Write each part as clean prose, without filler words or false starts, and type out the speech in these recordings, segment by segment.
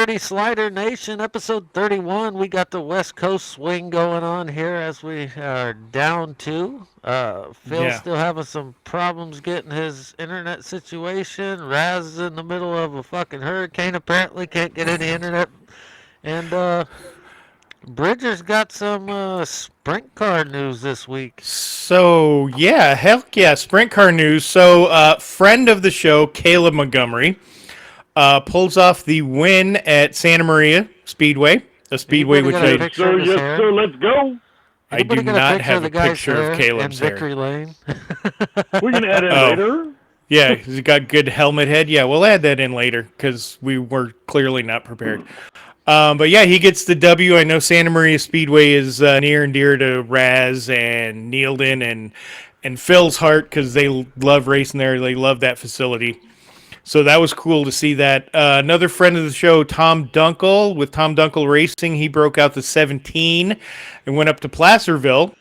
Dirty Slider Nation, episode 31. We got the West Coast swing going on here as we are down two. Phil's Yeah. still having some problems getting his internet situation. Raz is in the middle of a fucking hurricane, apparently can't get any internet. And Bridger's got some sprint car news this week. So, yeah, heck yeah, sprint car news. So, friend of the show, Caleb Montgomery, pulls off the win at Santa Maria Speedway, a speedway which Anybody got a I, picture of his hair? sir, let's go. I do Anybody got not a picture have of the a guy's picture hair of Caleb's in hair. Victory Lane? We're going to add in Oh. later. Yeah, he's got good helmet head. Yeah, we'll add that in later because we were clearly not prepared. But yeah, he gets the W. I know Santa Maria Speedway is near and dear to Raz and Neilden and Phil's heart because they love racing there. They love that facility. So that was cool to see that. Another friend of the show, Tom Dunkel, with Tom Dunkel Racing, he broke out the 17 and went up to Placerville.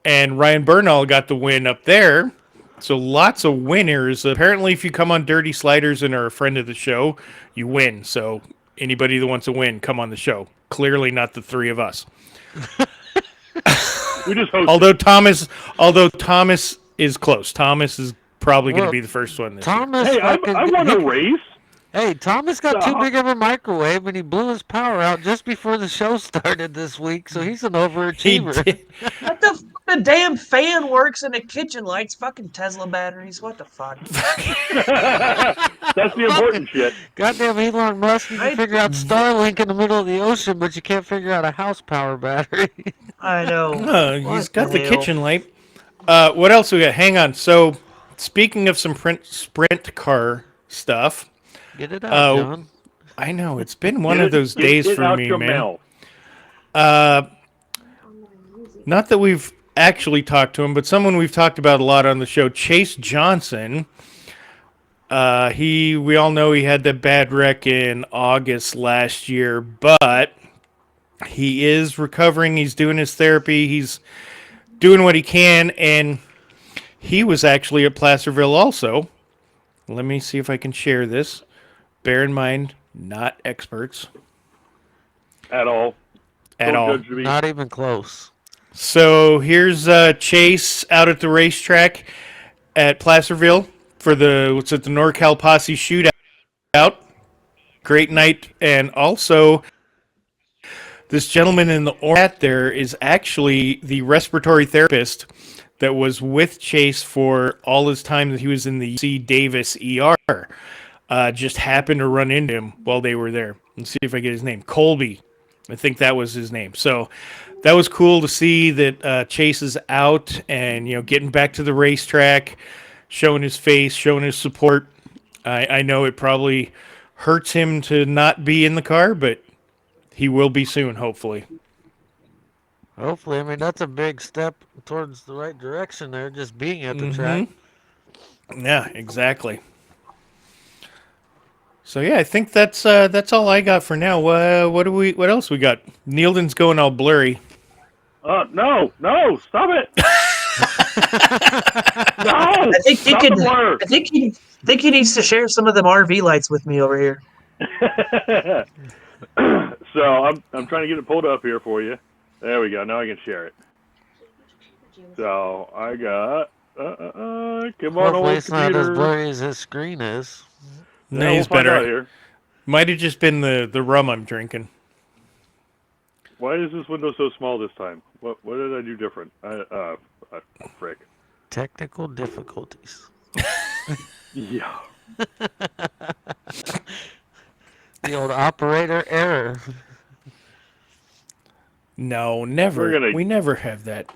And Ryan Bernal got the win up there. So lots of winners. Apparently, if you come on Dirty Sliders and are a friend of the show, you win. So anybody that wants to win, come on the show. Clearly not the three of us. We just hosted. Although Thomas is close. Thomas is probably going to be the first one this year. Thomas, Hey, I want to race. Hey, Thomas got too big of a microwave and he blew his power out just before the show started this week, so he's an overachiever. What the damn fan works in the kitchen lights? Fucking Tesla batteries. What the fuck? That's the important shit. Goddamn Elon Musk, you can figure out Starlink in the middle of the ocean, but you can't figure out a house power battery. I know. He's got the hell? kitchen light. What else we got? Hang on. So, speaking of some sprint car stuff. Get it out, John. I know. It's been one of those days for me, man. Not that we've actually talked to him, but someone we've talked about a lot on the show, Chase Johnson. We all know he had that bad wreck in August last year, but he is recovering. He's doing his therapy. He's doing what he can, and he was actually at Placerville also. Let me see if I can share this. Bear in mind, not experts. At all. At Don't all. judge me. Not even close. So here's Chase out at the racetrack at Placerville for the NorCal Posse Shootout. Great night. And also, this gentleman in the orange there is actually the respiratory therapist that was with Chase for all his time that he was in the UC Davis ER. Just happened to run into him while they were there. Let's see if I get his name. Colby. I think that was his name. So that was cool to see that Chase is out and, getting back to the racetrack, showing his face, showing his support. I know it probably hurts him to not be in the car, but he will be soon, hopefully. Hopefully. I mean, that's a big step towards the right direction there, just being at the track. Yeah, exactly. So yeah, I think that's all I got for now. What else we got? Neilden's going all blurry. No, stop it. No, I think he stop could. the blur. I think he needs to share some of them RV lights with me over here. So I'm trying to get it pulled up here for you. There we go. Now I can share it. So I got. Come on, Hopefully old it's not as computer. blurry as his screen is. No, Yeah, he's we'll find out better. here. Might have just been the rum I'm drinking. Why is this window so small this time? What did I do different? Frick. Technical difficulties. Yeah. The old operator error. No, never. We never have that.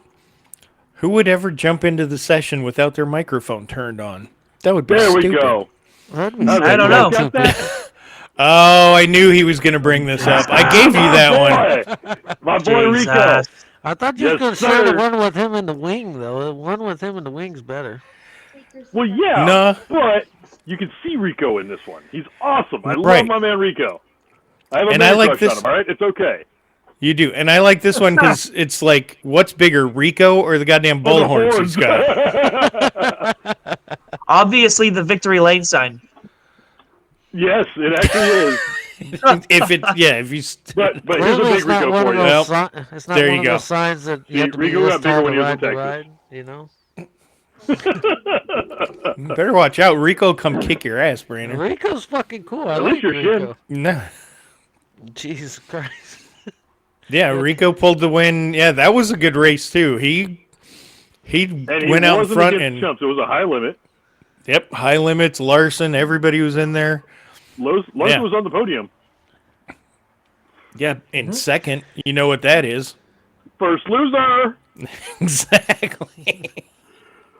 Who would ever jump into the session without their microphone turned on? That would be stupid. There we go. I don't know. Got that? Oh, I knew he was going to bring this up. I gave you that one. My boy Jesus. Rico. I thought you were Yes, going to share the sir. one with him in the wing, though. The one with him in the wing's better. Well, yeah, No. but you can see Rico in this one. He's awesome. I Right. love my man Rico. I have a And man I like crush this- on him, all right? It's okay. You do. And I like this one because it's like, what's bigger, Rico or the goddamn bullhorns he's got? Obviously, the victory lane sign. Yes, it actually is. if you. But here's a Clearly, big it's not Rico one for of you. those. Well, It's not there one you of go. those signs that you See, have to be Rico this got bigger tall when to he was in ride the Texas. ride. You know. Better watch out. Rico come kick your ass, Brandon. Rico's fucking cool. I At like least your Rico. No. Jesus Christ. Yeah, Rico pulled the win. Yeah, that was a good race too. He And he went out in wasn't front against and chumps. It was a high limit. yep, high limits. Larson, everybody was in there. Larson Yeah. was on the podium. Yeah, in second, you know what that is. First loser. Exactly.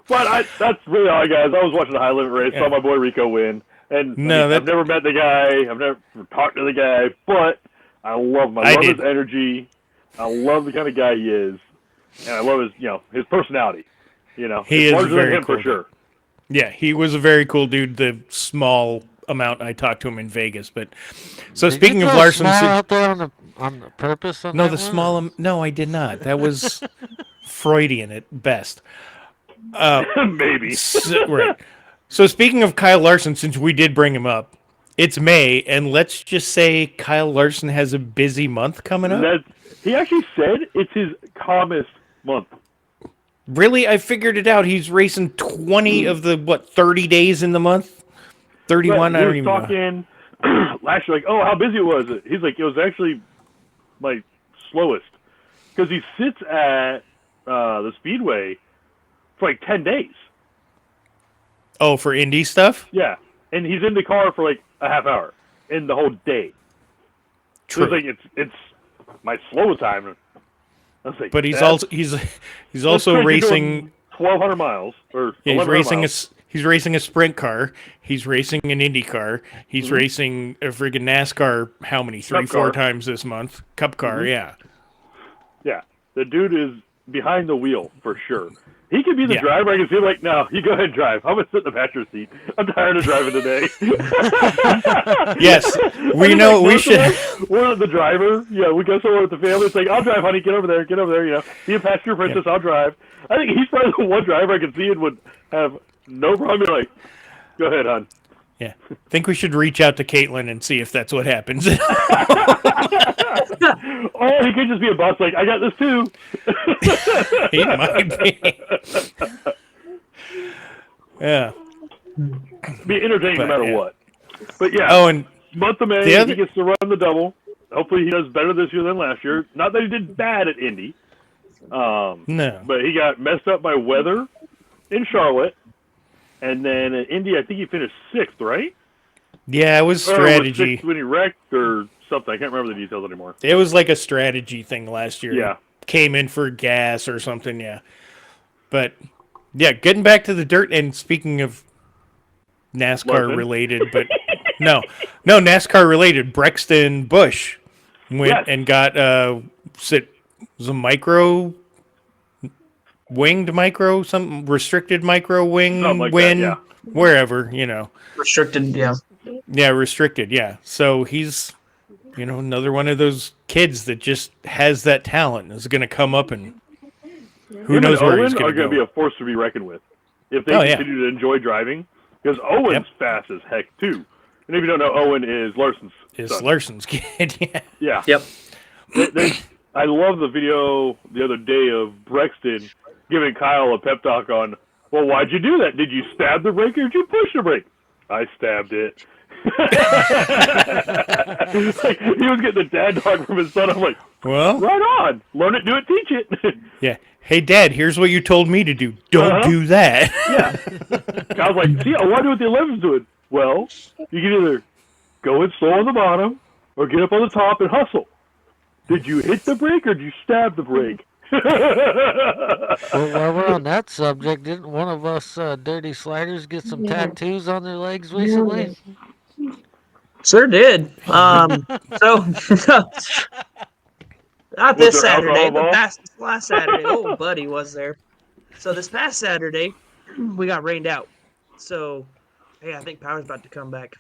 But that's really all I got. I was watching the high limit race, saw my boy Rico win. And I've never met the guy. I've never talked to the guy. But I love him. I love his energy. I love the kind of guy he is. And I love his personality. He it's is larger very than him cool for sure. Yeah, he was a very cool dude. The small amount I talked to him in Vegas, but so Did speaking you of throw a Larson, smile out there on the purpose on no, that the one, small. or? No, I did not. That was Freudian at best. Maybe. Right. So speaking of Kyle Larson, since we did bring him up, it's May, and let's just say Kyle Larson has a busy month coming up. He actually said it's his calmest month. Really? I figured it out. He's racing 20 of the, 30 days in the month? 31? I don't even know. He was talking last year, like, oh, how busy it was. He's like, it was actually my slowest. Because he sits at the Speedway for like 10 days. Oh, for indie stuff? Yeah. And he's in the car for like a half hour in the whole day. True. So it's my slowest time. I was like, But he's also racing 1,200 miles or he's 1,100 racing miles. he's racing a sprint car. He's racing an Indy car. He's racing a friggin' NASCAR. How many? 3-4 times this month. Cup car. Yeah. Yeah, the dude is behind the wheel for sure. He could be the driver. I can see him like, no, you go ahead and drive. I'm gonna sit in the passenger seat. I'm tired of driving today. Yes, we know we should. We're the driver. Yeah, we go somewhere with the family. It's like, I'll drive, honey. Get over there. Get over there. Be a passenger princess. I'll drive. I think he's probably the one driver I can see and would have no problem. Be like, go ahead, hon. Yeah, I think we should reach out to Caitlin and see if that's what happens. Or he could just be a boss. Like, I got this too. He might be. Yeah. Be entertaining no matter what. But yeah. Oh, and month of May, he gets to run the double. Hopefully, he does better this year than last year. Not that he did bad at Indy. No. But he got messed up by weather in Charlotte. And then at Indy, I think he finished 6th, right? Yeah, it was strategy. Or was 6th when he wrecked or something. I can't remember the details anymore. It was like a strategy thing last year. Yeah. Came in for gas or something, yeah. But, yeah, getting back to the dirt, and speaking of NASCAR-related, but no, NASCAR-related, Brexton Busch went and got, was a winged micro, some restricted micro wing like win, that, wherever, Restricted, yeah. Yeah, restricted, yeah. So he's, another one of those kids that just has that talent, is going to come up and who knows where he's going to go. are going to be a force to be reckoned with if they continue to enjoy driving. Because Owen's fast as heck, too. And if you don't know, Owen is Larson's son. Larson's kid, yeah. Yeah. Yep. I love the video the other day of Brexton giving Kyle a pep talk on, well, why'd you do that? Did you stab the brake or did you push the brake? I stabbed it. Like, he was getting the dad talk from his son. I'm like, well, right on. Learn it, do it, teach it. Yeah. Hey, Dad, here's what you told me to do. Don't do that. Yeah. I was like, see, why do what the 11's doing? Well, you can either go in slow on the bottom or get up on the top and hustle. Did you hit the brake or did you stab the brake? Well, while we're on that subject, didn't one of us dirty sliders get some tattoos on their legs recently? Sure did. So not this Was there Saturday, alcohol but last Saturday. Oh, buddy was there. So this past Saturday, we got rained out. So, hey, I think power's about to come back.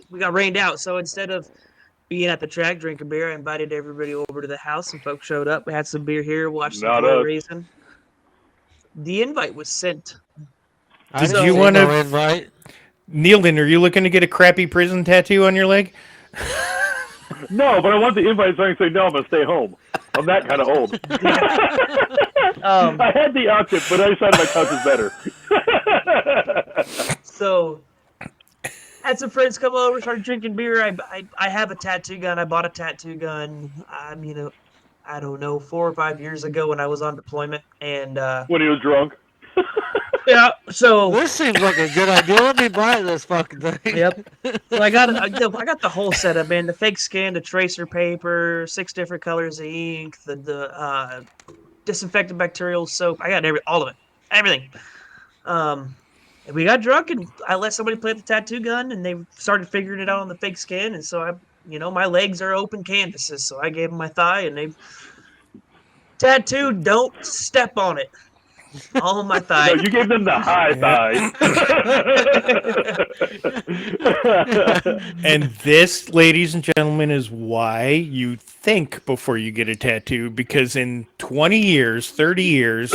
We got rained out. So instead of being at the track drinking beer, I invited everybody over to the house. Some folks showed up. We had some beer here, watched some boat racing. The invite was sent. Did you want to invite? Neilton, are you looking to get a crappy prison tattoo on your leg? No, but I want the invite so I can say, no, I'm going to stay home. I'm that kind of old. I had the option, but I decided my couch is better. So, had some friends come over, started drinking beer. I have a tattoo gun. I bought a tattoo gun, I don't know, 4 or 5 years ago when I was on deployment. And when he was drunk. yeah, so this seems like a good idea. Let me buy this fucking thing. Yep. So I got the whole setup, man. The fake skin, the tracer paper, 6 different colors of ink, the disinfectant bacterial soap. I got all of it, everything. And we got drunk, and I let somebody play with the tattoo gun, and they started figuring it out on the fake skin. And so my legs are open canvases, so I gave them my thigh, and they tattooed "Don't step on it" on my thigh. No, you gave them the high thigh. And this, ladies and gentlemen, is why you think before you get a tattoo, because in 20 years, 30 years,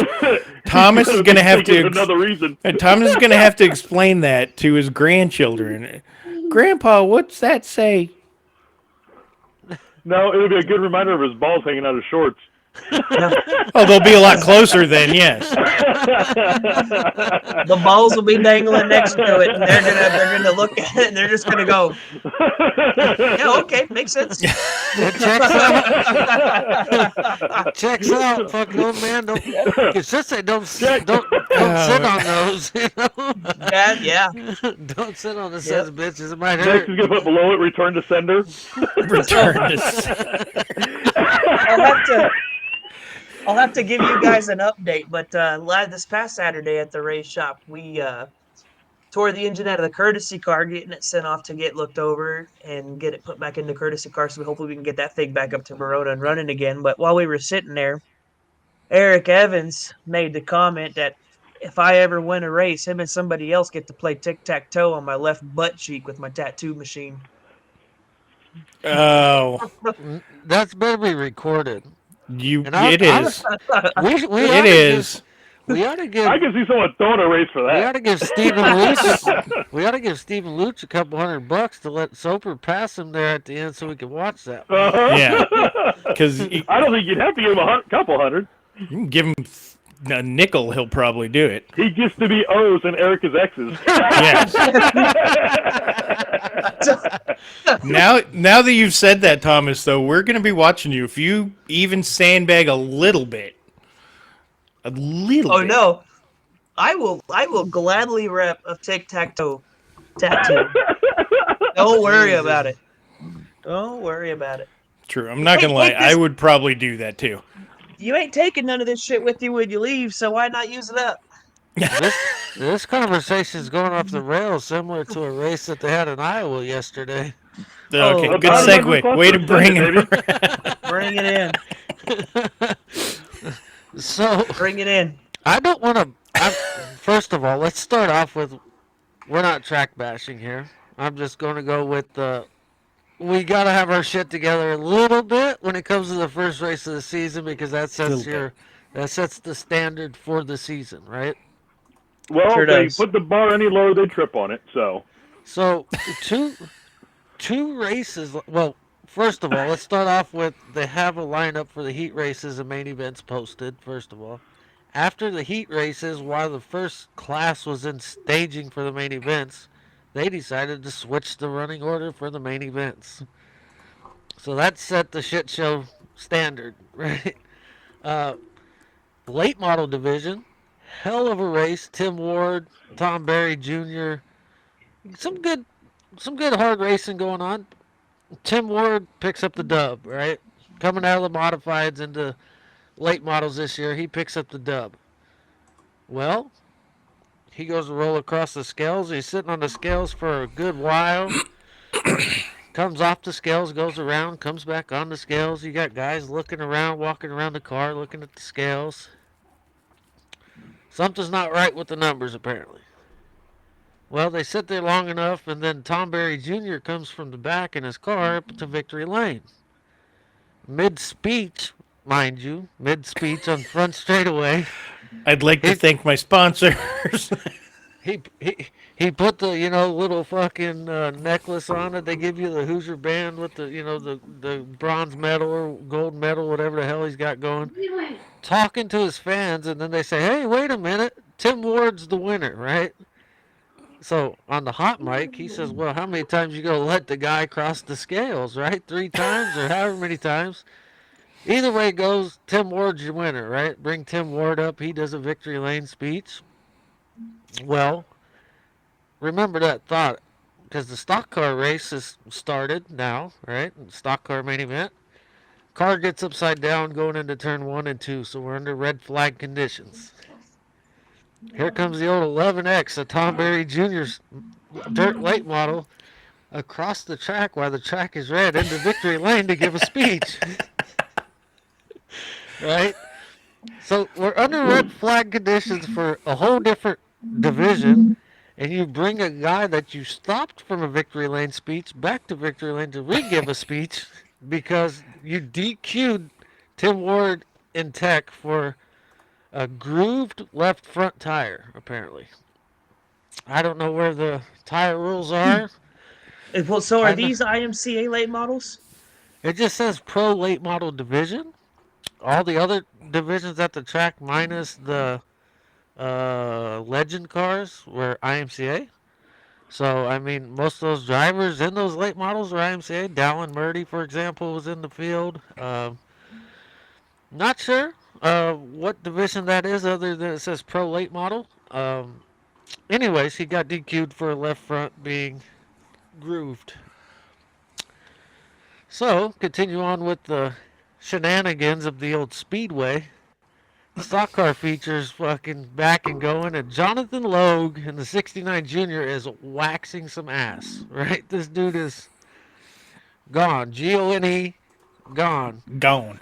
Thomas is going to have to another reason. Thomas is going to have to explain that to his grandchildren. Grandpa, what's that say? No, it would be a good reminder of his balls hanging out of shorts. Oh, they'll be a lot closer then, yes. The balls will be dangling next to it, and they're gonna look at it, and they're just gonna go, "Yeah, okay, makes sense." It checks out. Checks out, fucking old man. It's just say don't sit on those. You know? Yeah. Don't sit on the sons of bitches. It might hurt. Next, he's gonna put below it "Return to Sender." Return to sender. I'll have to give you guys an update, but this past Saturday at the race shop, we tore the engine out of the courtesy car, getting it sent off to get looked over and get it put back in the courtesy car, so hopefully we can get that thing back up to Verona and running again. But while we were sitting there, Eric Evans made the comment that if I ever win a race, him and somebody else get to play tic-tac-toe on my left butt cheek with my tattoo machine. Oh. That's better be recorded. It is. It is. We ought to give. I can see someone throwing a race for that. We ought to give Stephen Luch. We ought to give Stephen Luch a couple $100 to let Soper pass him there at the end, so we can watch that. Yeah, because I don't think you'd have to give him a couple hundred. You can give him a nickel, he'll probably do it. He gets to be O's and Eric is X's. Yes. Now that you've said that, Thomas, though, we're going to be watching you. If you even sandbag a little bit. Oh, no. I will gladly rep a tic-tac-toe tattoo. Don't worry about it. Don't worry about it. True. I'm not going to lie. I would probably do that, too. You ain't taking none of this shit with you when you leave, so why not use it up? This conversation is going off the rails, similar to a race that they had in Iowa yesterday. Okay, good segue. Way to bring it. Bring it in. So bring it in. I don't want to. First of all, let's start off with we're not track bashing here. I'm just going to go with we got to have our shit together a little bit when it comes to the first race of the season, because that sets the standard for the season, right? Well, if they put the bar any lower, they trip on it. So two races. Well, first of all, let's start off with they have a lineup for the heat races and main events posted. First of all, after the heat races, while the first class was in staging for the main events, they decided to switch the running order for the main events. So that set the shit show standard, right? Late model division, hell of a race. Tim Ward, Tom Berry Jr. Some good hard racing going on. Tim Ward picks up the dub, right? Coming out of the modifieds into late models this year, he picks up the dub. Well, he goes to roll across the scales. He's sitting on the scales for a good while. Comes off the scales, goes around, comes back on the scales. You got guys looking around, walking around the car, looking at the scales. Something's not right with the numbers, apparently. Well, they sit there long enough, and then Tom Berry Jr. comes from the back in his car up to victory lane. Mid-speech, mind you, on front straightaway. I'd like to thank my sponsors. he put the little fucking necklace on it. They give you the Hoosier band with the the bronze medal or gold medal, whatever the hell he's got going. Talking to his fans, and then they say, "Hey, wait a minute, Tim Ward's the winner, right?" So on the hot mic, he says, "Well, how many times you gonna let the guy cross the scales, right? 3 times or however many times." Either way it goes, Tim Ward's your winner, right? Bring Tim Ward up. He does a victory lane speech. Well, remember that thought because the stock car race has started now, right? Stock car main event. Car gets upside down going into turn 1 and 2, so we're under red flag conditions. Here comes the old 11X, a Tom Berry Jr.'s dirt late model, across the track while the track is red into victory lane to give a speech. Right? So we're under red flag conditions for a whole different division, and you bring a guy that you stopped from a victory lane speech back to victory lane to re-give a speech because you DQ'd Tim Ward in tech for a grooved left front tire, apparently. I don't know where the tire rules are. Well, so are these IMCA late models? It just says Pro Late Model Division. All the other divisions at the track, minus the Legend cars, were IMCA. So, I mean, most of those drivers in those late models were IMCA. Dallin Murdy, for example, was in the field. Not sure what division that is other than it says Pro Late Model. Anyways, he got DQ'd for a left front being grooved. So, continue on with the shenanigans of the old Speedway. Stock car features fucking back and going, and Jonathan Logue in the 69 Junior is waxing some ass, right? This dude is gone. G-O-N-E, gone. Gone.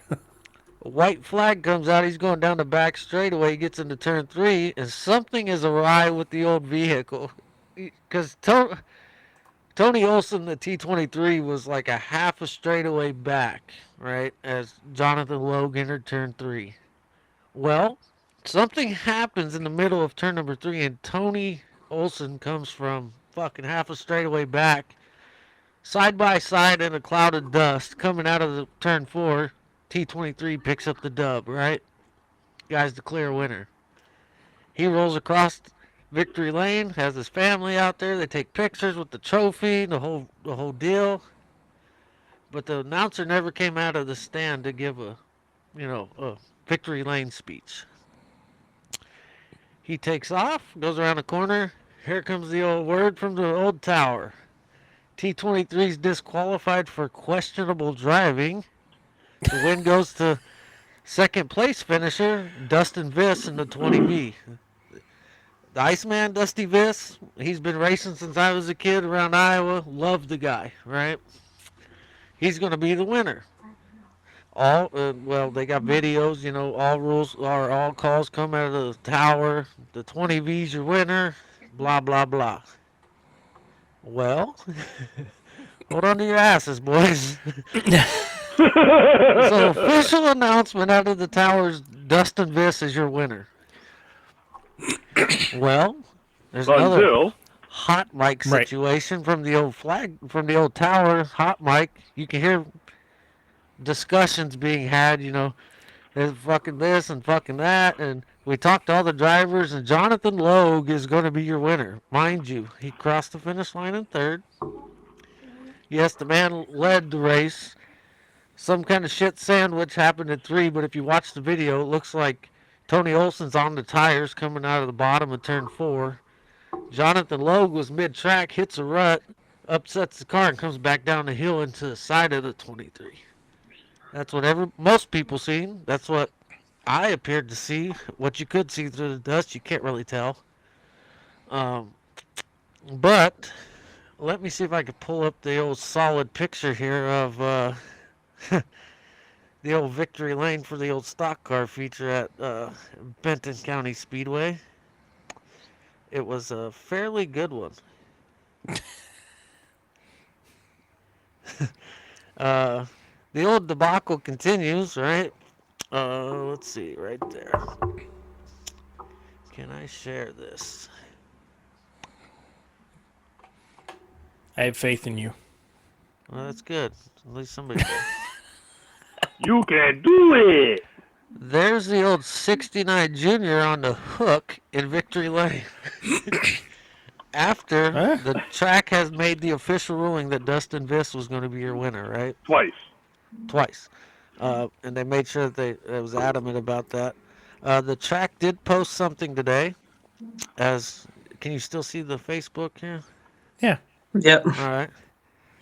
A white flag comes out. He's going down the back straightaway. He gets into turn 3, and something is awry with the old vehicle. Because Tony Olson, the T23, was like a half a straightaway back, right, as Jonathan Logue entered turn 3. Well, something happens in the middle of turn number 3, and Tony Olson comes from fucking half a straightaway back, side by side in a cloud of dust, coming out of the turn 4. T23 picks up the dub, right? Guy's the clear winner. He rolls across victory lane, has his family out there. They take pictures with the trophy, the whole deal. But the announcer never came out of the stand to give a victory lane speech. He takes off, goes around the corner. Here comes the old word from the old tower. T23's disqualified for questionable driving. The win goes to second place finisher Dustin Viss in the 20V. The Iceman, Dusty Viss, he's been racing since I was a kid around Iowa. Love the guy, right? He's going to be the winner. They got videos, all calls come out of the tower. The 20V's your winner, blah, blah, blah. Well, hold on to your asses, boys. So, official announcement out of the towers, Dustin Viss is your winner. Well, there's another hot mic situation from the old flag, from the old tower, hot mic. You can hear discussions being had, there's fucking this and fucking that, and we talked to all the drivers, and Jonathan Logue is going to be your winner. Mind you, he crossed the finish line in third. Yes, the man led the race. Some kind of shit sandwich happened at 3, but if you watch the video, it looks like Tony Olson's on the tires coming out of the bottom of turn 4. Jonathan Logue was mid-track, hits a rut, upsets the car, and comes back down the hill into the side of the 23. That's what most people seen. That's what I appeared to see. What you could see through the dust, you can't really tell. But let me see if I can pull up the old solid picture here of the old victory lane for the old stock car feature at Benton County Speedway. It was a fairly good one. The old debacle continues, right? Let's see, right there. Can I share this? I have faith in you. Well, that's good. At least somebody does. You can do it. There's the old 69 Junior on the hook in Victory Lane. After Huh? the track has made the official ruling that Dustin Viss was going to be your winner, right? Twice. Twice. And they made sure that they was adamant about that. The track did post something today. As can you still see the Facebook here? Yeah. Yep. All right.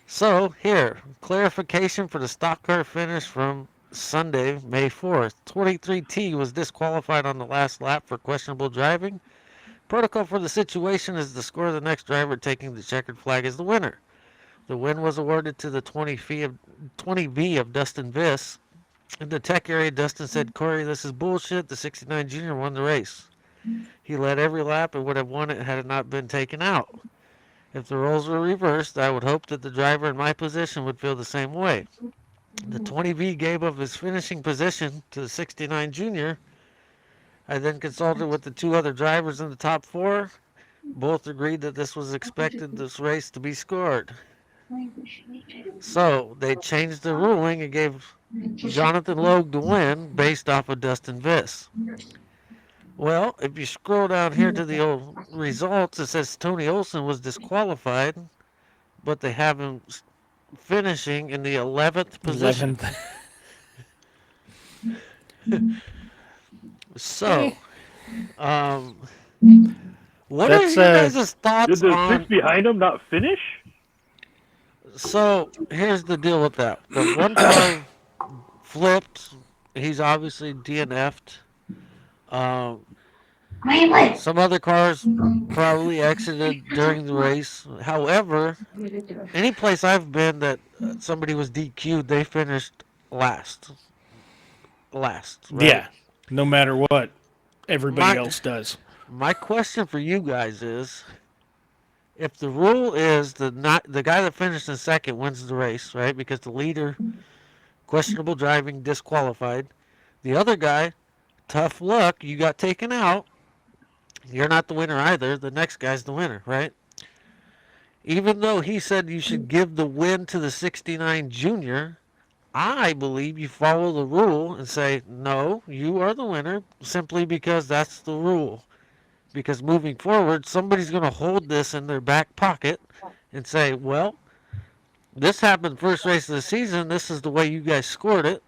So here, clarification for the stock car finish from Sunday, May 4th. 23T was disqualified on the last lap for questionable driving. Protocol for the situation is the score of the next driver taking the checkered flag as the winner. The win was awarded to the 20V of Dustin Viss. In the tech area, Dustin said, Corey, this is bullshit. The 69 Junior won the race. He led every lap and would have won it had it not been taken out. If the roles were reversed, I would hope that the driver in my position would feel the same way. The 20V gave up his finishing position to the 69 Junior. I then consulted with the two other drivers in the top four. Both agreed that this was expected this race to be scored. So they changed the ruling and gave Jonathan Logue the win based off of Dustin Viss. Well, if you scroll down here to the old results, it says Tony Olson was disqualified, but they have him finishing in the 11th position. 11th. So, what are your guys' thoughts Did the on... six behind him not finish? So, here's the deal with that. The one car flipped. He's obviously DNF'd. Some other cars probably exited during the race. However, any place I've been that somebody was DQ'd, they finished last. Right? Yeah. No matter what everybody else does. My question for you guys is, if the rule is the guy that finished in second wins the race, right? Because the leader, questionable driving, disqualified. The other guy, tough luck, you got taken out. You're not the winner either. The next guy's the winner, right? Even though he said you should give the win to the 69 Junior, I believe you follow the rule and say, no, you are the winner simply because that's the rule. Because moving forward, somebody's going to hold this in their back pocket and say, well, this happened first race of the season. This is the way you guys scored it.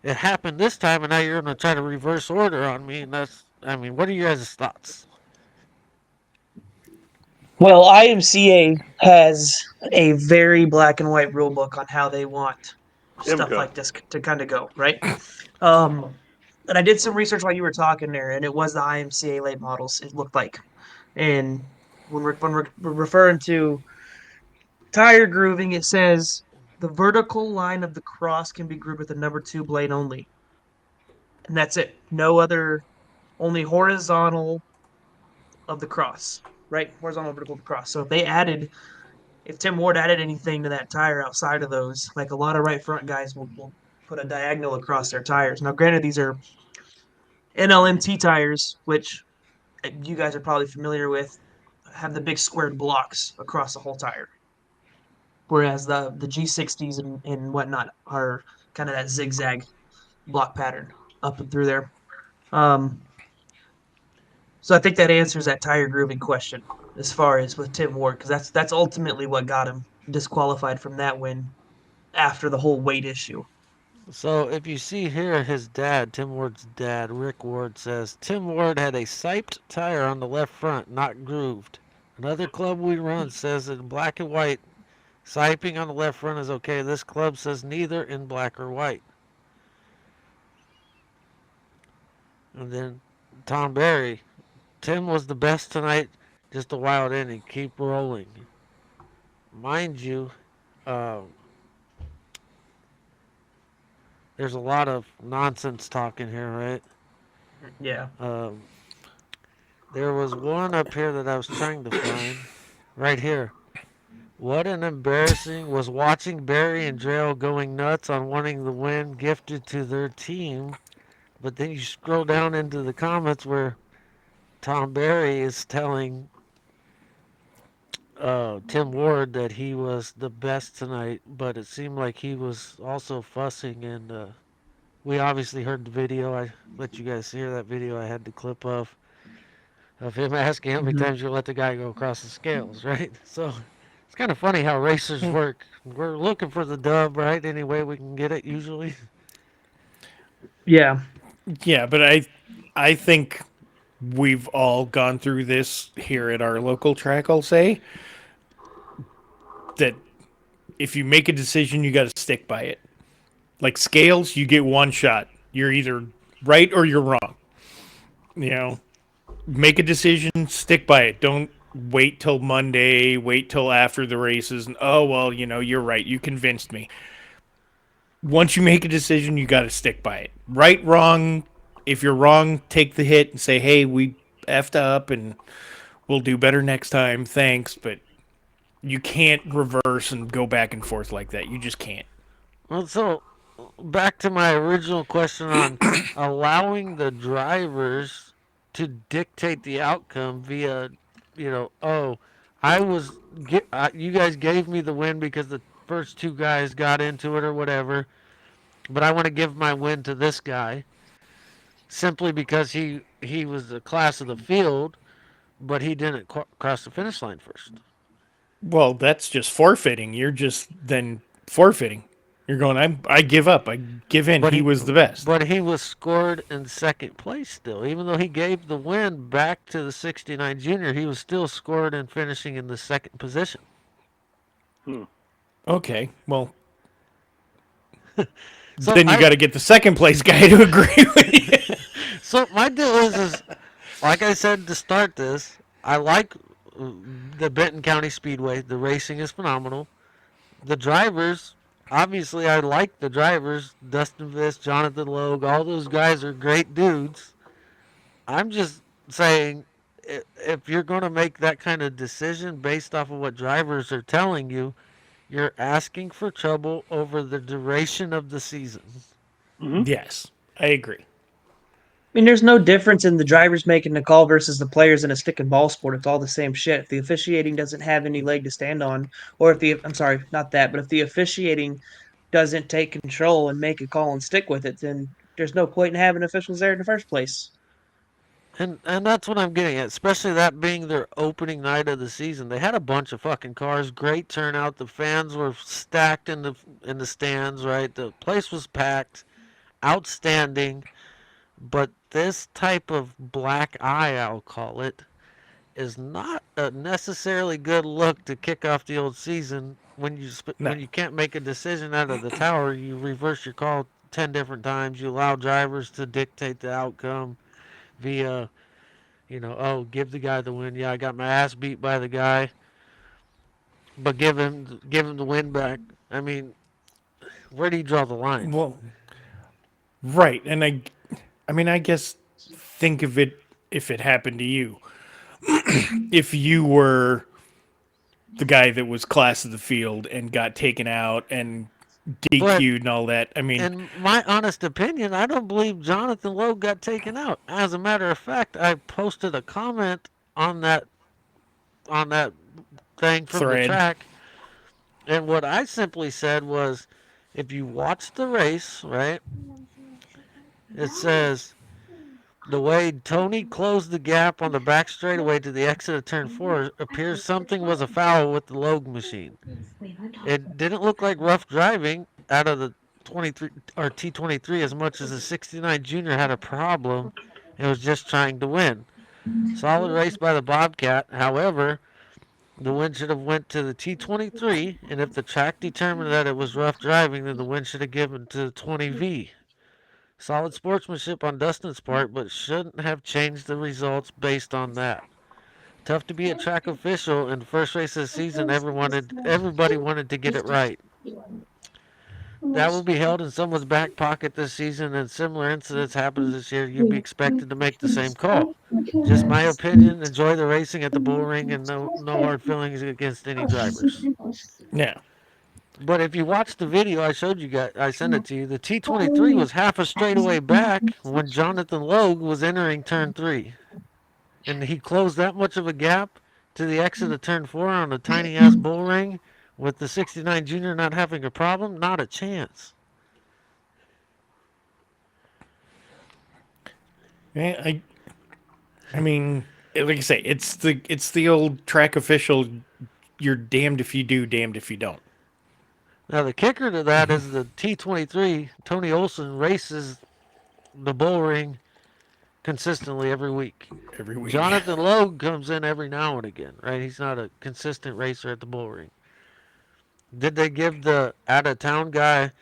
It happened this time, and now you're going to try to reverse order on me. And what are your guys' thoughts? Well, IMCA has a very black and white rule book on how they want stuff like this to kind of go, right? And I did some research while you were talking there, and it was the IMCA late models, it looked like. And when we're referring to tire grooving, it says the vertical line of the cross can be grooved with a number 2 blade only. And that's it. No other, only horizontal of the cross, right? Horizontal, vertical of the cross. So if Tim Ward added anything to that tire outside of those, like a lot of right front guys will put a diagonal across their tires. Now, granted, these are NLMT tires, which you guys are probably familiar with, have the big squared blocks across the whole tire. Whereas the G60s and whatnot are kind of that zigzag block pattern up and through there. So I think that answers that tire grooving question as far as with Tim Ward, because that's ultimately what got him disqualified from that win after the whole weight issue. So if you see here, his dad, Tim Ward's dad, Rick Ward, says, Tim Ward had a siped tire on the left front, not grooved. Another club we run says in black and white, siping on the left front is okay. This club says neither in black or white. And then Tom Berry, Tim was the best tonight, just a wild inning. Keep rolling. Mind you, there's a lot of nonsense talking here, right? Yeah. There was one up here that I was trying to find. Right here. What an embarrassing was watching Barry and Drell going nuts on wanting the win gifted to their team. But then you scroll down into the comments where Tom Barry is telling Tim Ward that he was the best tonight, but it seemed like he was also fussing. And we obviously heard the video. I let you guys hear that video. I had the clip of him asking how many times you let the guy go across the scales, right? So it's kind of funny how racers work. We're looking for the dub, right? Any way we can get it, usually. Yeah. Yeah, but I think we've all gone through this here at our local track. I'll say that if you make a decision, you got to stick by it. Like scales, you get one shot. You're either right or you're wrong. You know, make a decision, stick by it. Don't wait till Monday, wait till after the races, and oh well, you're right. You convinced me. Once you make a decision, you got to stick by it. Right, wrong. If you're wrong, take the hit and say, "Hey, we effed up, and we'll do better next time. Thanks." But you can't reverse and go back and forth like that. You just can't. Well, so back to my original question on allowing the drivers to dictate the outcome via, oh, you guys gave me the win because the first two guys got into it or whatever, but I want to give my win to this guy simply because he was the class of the field, but he didn't cross the finish line first. Well, that's just forfeiting. You're just then forfeiting. You're going, I give up. I give in. But He was the best. but he was scored in second place still. Even though he gave the win back to the 69 junior, he was still scored and finishing in the second position. Okay, well, So then you got to get the second place guy to agree with you. So my deal is like I said to start this, I like the Benton County Speedway. The racing is phenomenal. The drivers, obviously, I like the drivers. Dustin Viss, Jonathan Logue, all those guys are great dudes. I'm just saying, if you're going to make that kind of decision based off of what drivers are telling you, you're asking for trouble over the duration of the season. Yes, I agree. I mean, there's no difference in the drivers making the call versus the players in a stick and ball sport. It's all the same shit. If the officiating doesn't have any leg to stand on, or if I'm sorry, not that, but if the officiating doesn't take control and make a call and stick with it, then there's no point in having officials there in the first place. And that's what I'm getting at, especially that being their opening night of the season. They had a bunch of fucking cars, great turnout. The fans were stacked in the stands, right? The place was packed, outstanding. But this type of black eye, I'll call it, is not a necessarily good look to kick off the old season. When you can't make a decision out of the tower, you reverse your call 10 different times. You allow drivers to dictate the outcome via, oh, give the guy the win. Yeah, I got my ass beat by the guy, but give him the win back. I mean, where do you draw the line? Well, right, and I mean, I guess think of it if it happened to you. If you were the guy that was class of the field and got taken out and DQ'd and all that, I mean, in my honest opinion, I don't believe Jonathan Logue got taken out. As a matter of fact, I posted a comment on that thing from the thread. track, and what I simply said was, if you watch the race, right, it says the way Tony closed the gap on the back straightaway to the exit of turn 4 appears something was a foul with the Logue machine. It didn't look like rough driving out of the 23 or T23 as much as the 69 junior had a problem and was just trying to win. Solid race by the Bobcat. However, the win should have went to the T23, and if the track determined that it was rough driving, then the win should have given to the 20V. Solid sportsmanship on Dustin's part, but shouldn't have changed the results based on that. Tough to be a track official in the first race of the season. Everybody wanted to get it right. That will be held in someone's back pocket this season, and similar incidents happen this year. You'd be expected to make the same call. Just my opinion. Enjoy the racing at the bull ring, and no hard feelings against any drivers. Yeah. But if you watch the video I showed you guys, I sent it to you. The T23 was half a straightaway back when Jonathan Logue was entering turn 3, and he closed that much of a gap to the exit of turn 4 on a tiny ass bull ring with the 69 Junior not having a problem? Not a chance. I mean, like I say, it's the old track official. You're damned if you do, damned if you don't. Now the kicker to that is the T23. Tony Olson races the bull ring consistently every week. Every week. Jonathan Logue comes in every now and again, right? He's not a consistent racer at the bull ring. Did they give the out of town guy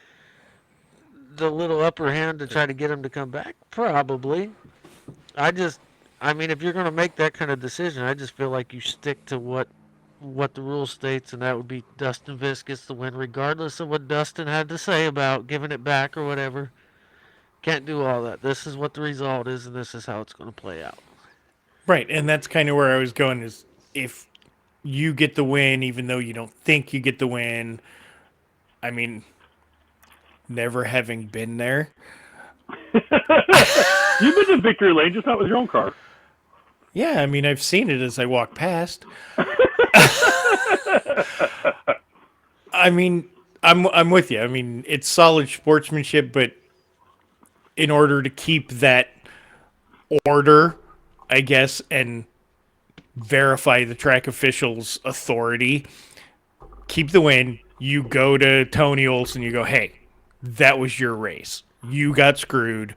the little upper hand to try to get him to come back? Probably. I mean, if you're going to make that kind of decision, I just feel like you stick to what the rule states, and that would be Dustin Viss gets the win, regardless of what Dustin had to say about giving it back or whatever. Can't do all that. This is what the result is, and this is how it's going to play out. Right, and that's kind of where I was going. Is if you get the win, even though you don't think you get the win. I mean, never having been there. You've been to victory lane, just not with your own car. Yeah, I mean, I've seen it as I walk past. I mean, I'm with you. I mean, it's solid sportsmanship, but in order to keep that order, I guess, and verify the track official's authority, keep the win. You go to Tony Olson, you go, hey, that was your race. You got screwed.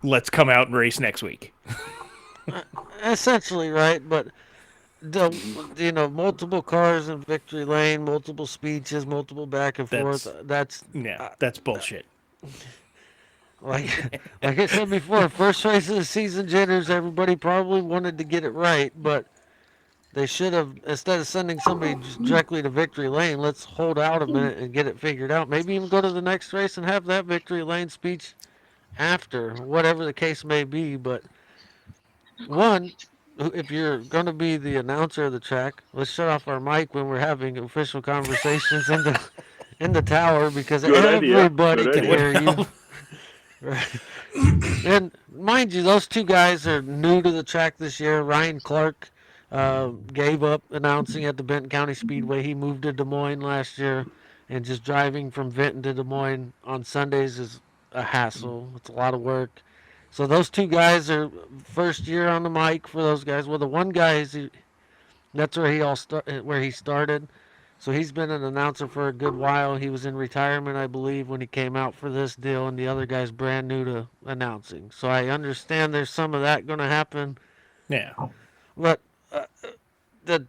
Let's come out and race next week. Essentially, right? But multiple cars in victory lane, multiple speeches, multiple back and forth. That's bullshit. Like I said before, first race of the season jitters. Everybody probably wanted to get it right, but they should have, instead of sending somebody just directly to victory lane, let's hold out a minute and get it figured out. Maybe even go to the next race and have that victory lane speech after, whatever the case may be. But one, if you're going to be the announcer of the track, let's shut off our mic when we're having official conversations in the tower, because everybody can hear you. Right. And mind you, those two guys are new to the track this year. Ryan Clark gave up announcing at the Benton County Speedway. He moved to Des Moines last year, and just driving from Vinton to Des Moines on Sundays is a hassle. It's a lot of work. So those two guys are first year on the mic for those guys. Well, the one guy that's where he started. So he's been an announcer for a good while. He was in retirement, I believe, when he came out for this deal, and the other guy's brand new to announcing. So I understand there's some of that going to happen. Yeah. But the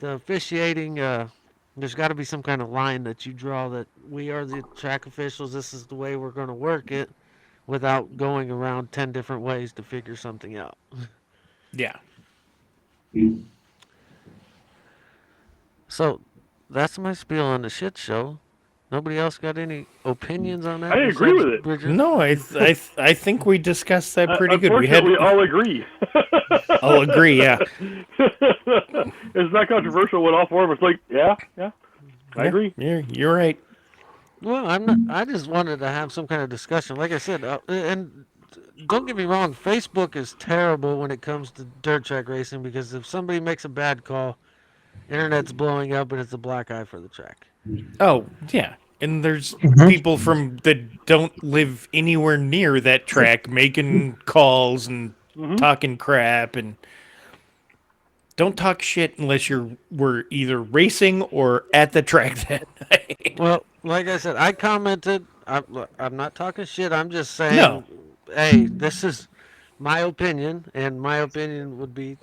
officiating, there's got to be some kind of line that you draw that we are the track officials, this is the way we're going to work it, without going around 10 different ways to figure something out. Yeah. So that's my spiel on the shit show. Nobody else got any opinions on that? I agree with it. Bridger? No, I think we discussed that pretty good. We all agree. All agree, yeah. It's not controversial when all four of us like, yeah, I agree. You're right. Well, I'm not. I just wanted to have some kind of discussion. Like I said, and don't get me wrong, Facebook is terrible when it comes to dirt track racing, because if somebody makes a bad call, internet's blowing up and it's a black eye for the track. Oh, yeah. And there's people that don't live anywhere near that track making calls and talking crap, and don't talk shit unless we're either racing or at the track that night. Well, like I said, I commented. I'm not talking shit. I'm just saying, hey, this is my opinion, and my opinion would be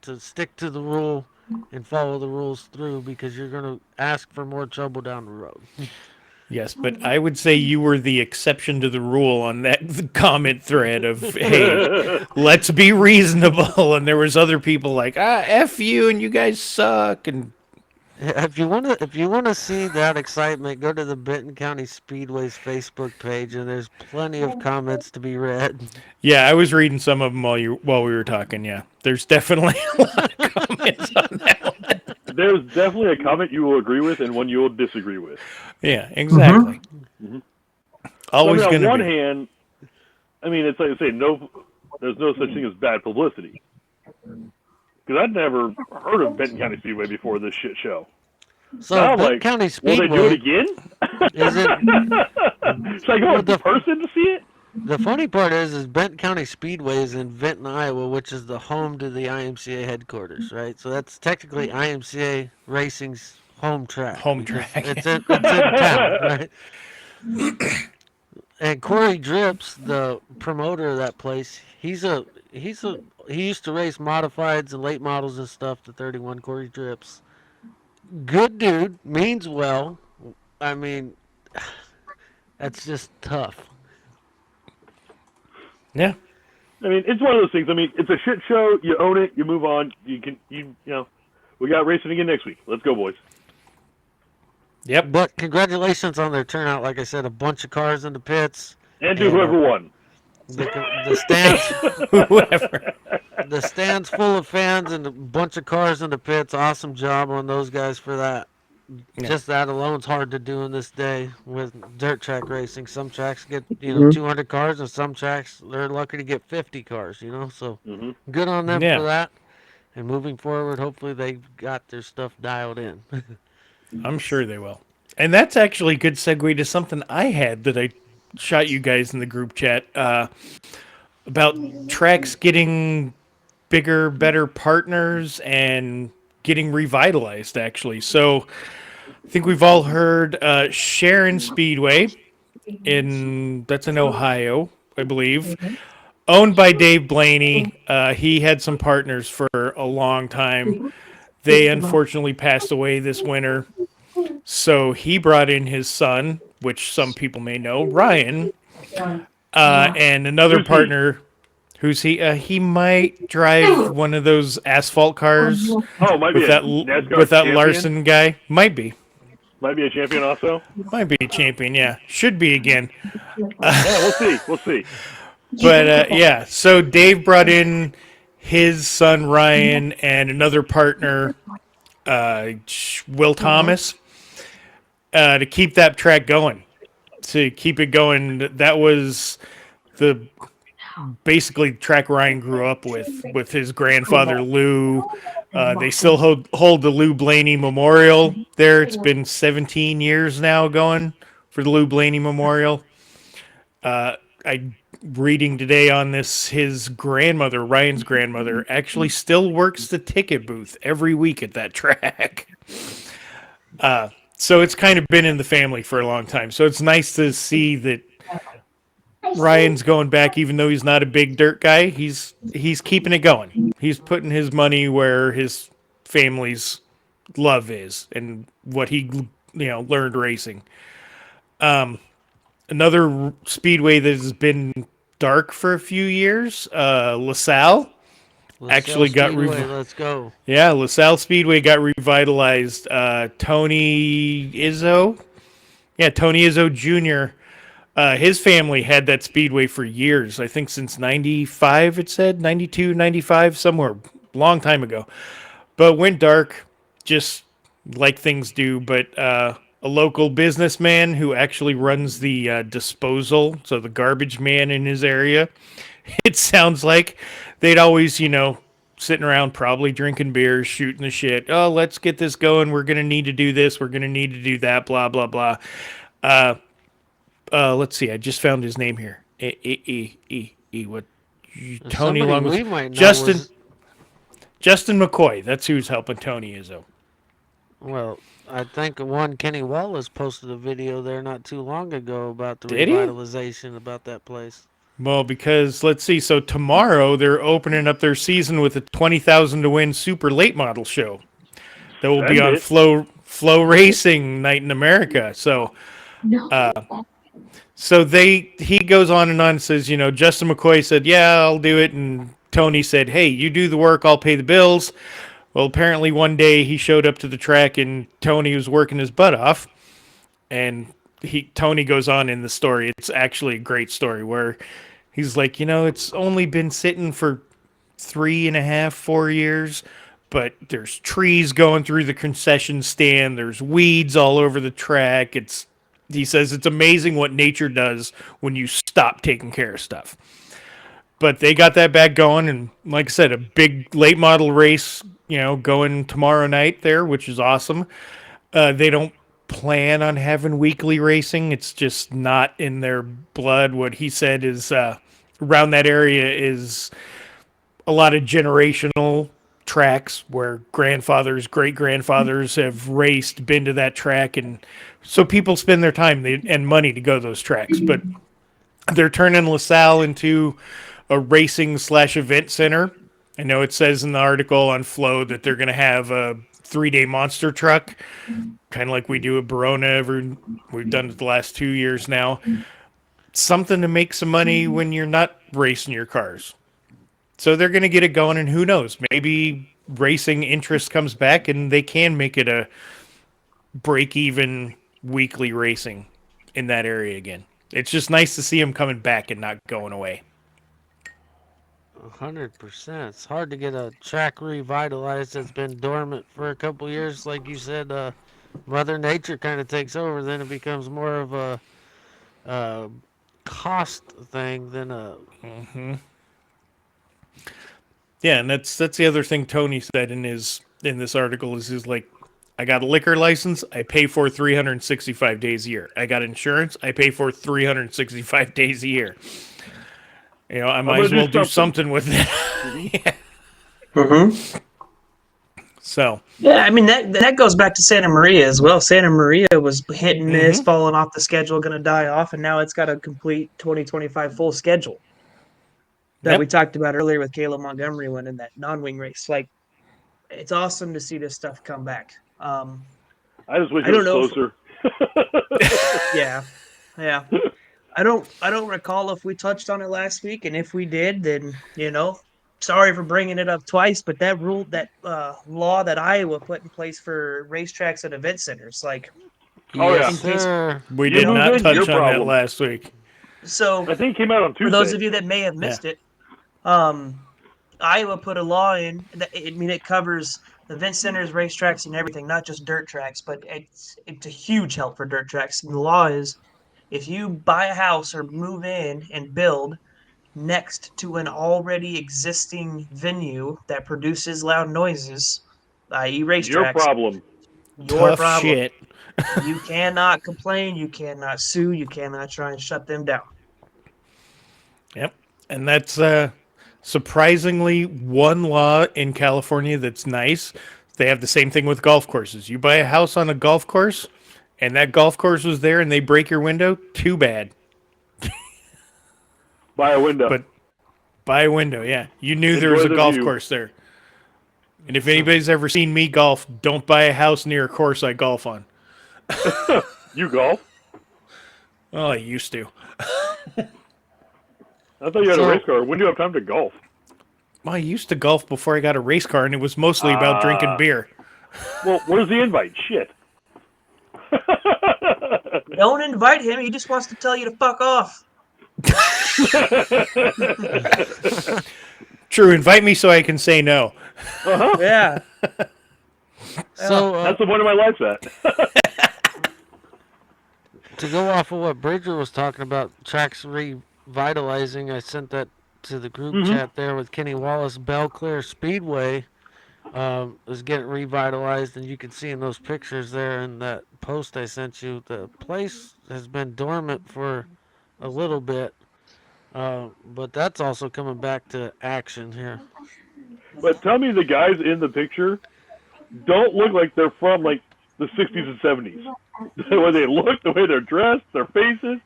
to stick to the rule and follow the rules through, because you're going to ask for more trouble down the road. Yes, but I would say you were the exception to the rule on that comment thread of, hey, let's be reasonable. And there was other people like, F you and you guys suck. And if you want to see that excitement, go to the Benton County Speedway's Facebook page, and there's plenty of comments to be read. Yeah, I was reading some of them while we were talking. Yeah, there's definitely a lot of comments on that one. There's definitely a comment you will agree with and one you will disagree with. Yeah, exactly. Mm-hmm. Always going to be. On one hand, I mean, it's like I say, there's no such thing as bad publicity. Because because I'd never heard of Benton County Speedway before this shit show. So now Benton County Speedway. Will they do it again? Is it? Should I go in person to see it? The funny part is Benton County Speedway is in Vinton, Iowa, which is the home to the IMCA headquarters, right? So that's technically IMCA Racing's home track. Home track. It's in town, right? And Corey Drips, the promoter of that place, he used to race modifieds and late models and stuff. The 31 Corey Drips, good dude, means well. I mean, that's just tough. Yeah. I mean, it's one of those things. I mean, it's a shit show. You own it. You move on. You know, we got racing again next week. Let's go, boys. Yep. But congratulations on their turnout. Like I said, a bunch of cars in the pits. And to whoever won. The stands, Whoever. the stands full of fans and a bunch of cars in the pits. Awesome job on those guys for that. Yeah. Just that alone's hard to do in this day with dirt track racing. Some tracks get 200 cars, and some tracks they're lucky to get 50 cars. So good on them for that. And moving forward, hopefully they got their stuff dialed in. I'm sure they will. And that's actually a good segue to something I had that I shot you guys in the group chat about tracks getting bigger, better partners and getting revitalized, actually. So I think we've all heard Sharon Speedway that's in Ohio, I believe. Owned by Dave Blaney. He had some partners for a long time. They unfortunately passed away this winter. So he brought in his son, which some people may know, Ryan, and another partner. Who's he? He might drive one of those asphalt cars. Oh, might be with that Larson guy. Might be. Might be a champion also. Might be a champion. Yeah, should be again. Yeah, we'll see. But yeah, so Dave brought in his son Ryan and another partner, Will Thomas, to keep that track going. To keep it going, that was the basically track Ryan grew up with his grandfather Lou. They still hold the Lou Blaney Memorial there. It's been 17 years now going for the Lou Blaney Memorial. I reading today on this, his grandmother, Ryan's grandmother, actually still works the ticket booth every week at that track. So it's kind of been in the family for a long time. So it's nice to see that Ryan's going back, even though he's not a big dirt guy. He's keeping it going. He's putting his money where his family's love is and what he learned racing. Another speedway that has been dark for a few years, LaSalle actually got let's go. Yeah, LaSalle Speedway got revitalized. Tony Izzo Jr. His family had that speedway for years. I think since 95, it said 92, 95, somewhere long time ago. But went dark, just like things do. But a local businessman who actually runs the disposal, so the garbage man in his area, it sounds like they'd always, sitting around probably drinking beers, shooting the shit. Oh, let's get this going. We're going to need to do this. We're going to need to do that, blah, blah, blah. Let's see. I just found his name here. What? Tony Long. Justin McCoy. That's who's helping Tony Izzo. Well, I think Kenny Wallace posted a video there not too long ago about the revitalization about that place. Well, because let's see. So tomorrow they're opening up their season with a 20,000 to win super late model show that will be on Flow Racing Night in America. So. So he goes on and says, Justin McCoy said, yeah, I'll do it. And Tony said, hey, you do the work, I'll pay the bills. Well, apparently one day he showed up to the track and Tony was working his butt off. And Tony goes on in the story. It's actually a great story where he's like, it's only been sitting for 3.5, 4 years, but there's trees going through the concession stand. There's weeds all over the track. He says it's amazing what nature does when you stop taking care of stuff. But they got that back going, and like I said, a big late model race, going tomorrow night there, which is awesome. They don't plan on having weekly racing. It's just not in their blood. What he said is around that area is a lot of generational tracks where grandfathers, great grandfathers have raced, been to that track, and so people spend their time and money to go to those tracks. But they're turning LaSalle into a racing / event center. I know it says in the article on Flow that they're going to have a 3-day monster truck, kind of like we do at Barona. We've done it the last 2 years now. Something to make some money when you're not racing your cars. So they're going to get it going, and who knows? Maybe racing interest comes back and they can make it a break-even weekly racing in that area again. It's just nice to see them coming back and not going away. 100%. It's hard to get a track revitalized that's been dormant for a couple years. Like you said, Mother Nature kind of takes over. Then it becomes more of a cost thing than a... Mm-hmm. Yeah, and that's the other thing Tony said in this article is like, I got a liquor license, I pay for 365 days a year. I got insurance, I pay for 365 days a year. I might as well do something with it. Yeah. Mm-hmm. So. Yeah, I mean, that goes back to Santa Maria as well. Santa Maria was hit and miss, falling off the schedule, going to die off, and now it's got a complete 2025 full schedule that we talked about earlier with Caleb Montgomery winning that non-wing race. Like, it's awesome to see this stuff come back. I just wish it was closer. Yeah. I don't recall if we touched on it last week, and if we did, then sorry for bringing it up twice. But that law that Iowa put in place for racetracks and event centers, like, we did not touch on that last week. So I think it came out on Tuesday. For those of you that may have missed it, Iowa put a law in. It covers event centers, racetracks, and everything, not just dirt tracks. But it's a huge help for dirt tracks. And the law is, if you buy a house or move in and build next to an already existing venue that produces loud noises, i.e. racetracks, your problem. Tough shit. You cannot complain. You cannot sue. You cannot try and shut them down. Yep. And that's surprisingly one law in California that's nice. They have the same thing with golf courses. You buy a house on a golf course, and that golf course was there, and they break your window, too bad. Buy a window. But buy a window, yeah. You knew there was a golf course there. And if anybody's ever seen me golf, don't buy a house near a course I golf on. You golf? Well, I used to. I thought you had a race car. When do you have time to golf? Well, I used to golf before I got a race car, and it was mostly about drinking beer. Well, where's the invite? Shit. Don't invite him. He just wants to tell you to fuck off. True. Invite me so I can say no. Uh-huh. Yeah. So that's the point of my life set. To go off of what Bridger was talking about, tracks revitalizing, I sent that to the group chat there with Kenny Wallace. Belclair Speedway is getting revitalized, and you can see in those pictures there in that post I sent you, the place has been dormant for a little bit, but that's also coming back to action here. But tell me the guys in the picture don't look like they're from like the 60s and 70s. The way they look, the way they're dressed, their faces,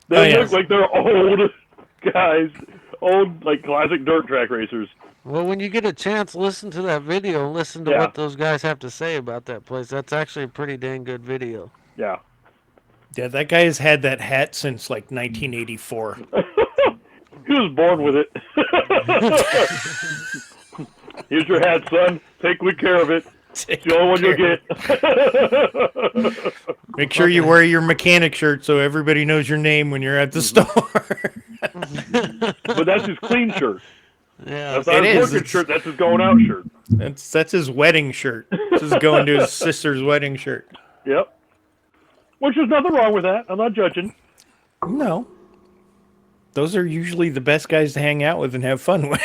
they look like they're old guys, old like classic dirt track racers. Well, when you get a chance, listen to that video and listen to what those guys have to say about that place. That's actually a pretty dang good video. Yeah. Yeah, that guy has had that hat since like 1984. He was born with it. Here's your hat, son. Take good care of it. It's the only one you'll get. Make sure you wear your mechanic shirt so everybody knows your name when you're at the store. But that's his clean shirt. Yeah, that's not his working shirt. That's his going out shirt. That's his wedding shirt. This is going to his sister's wedding shirt. Yep. Which there's nothing wrong with that. I'm not judging. No. those are usually the best guys to hang out with and have fun with.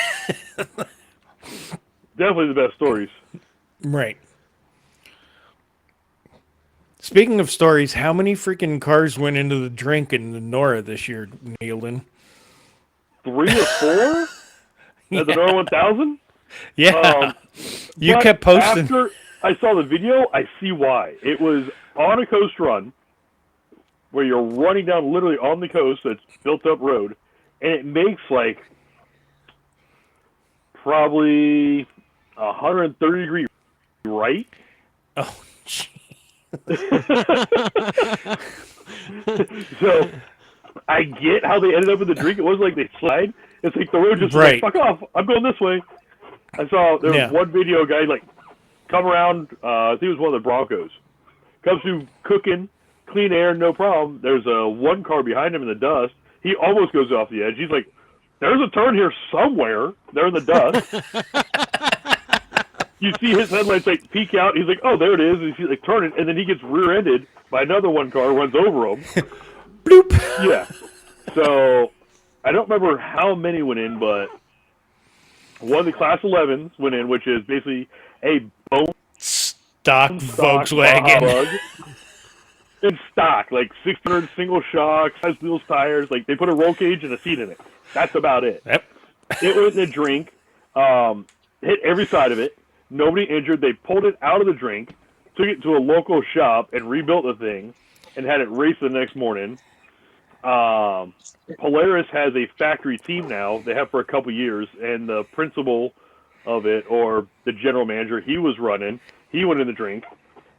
Definitely the best stories. Right. Speaking of stories, how many freaking cars went into the drink in the Nora this year, Neilden? 3 or 4 at the Nora 1000. Yeah. You kept posting. After I saw the video, I see why. It was on a coast run where you're running down literally on the coast that's built up road, and it makes like probably 130 degree right. Oh, gee. So I get how they ended up in the drink. It wasn't like they slide. It's like the road just right. like, fuck off. I'm going this way. I saw there was one video guy like come around. I think it was one of the Broncos. Comes through cooking, clean air, no problem. There's one car behind him in the dust. He almost goes off the edge. He's like, "There's a turn here somewhere." They're in the dust. You see his headlights like peek out. He's like, "Oh, there it is." And he's like turning, and then he gets rear-ended by another one car, runs over him. Bloop. Yeah. So I don't remember how many went in, but one of the Class 11s went in, which is basically a bone stock Volkswagen. Bug in stock, like 600 single shocks, size wheels, tires. Like they put a roll cage and a seat in it. That's about it. Yep. It went in a drink, hit every side of it. Nobody injured. They pulled it out of the drink, took it to a local shop, and rebuilt the thing, and had it race the next morning. Polaris has a factory team now. They have for a couple years, and the principal of it, or the general manager, he was running. He went in the drink.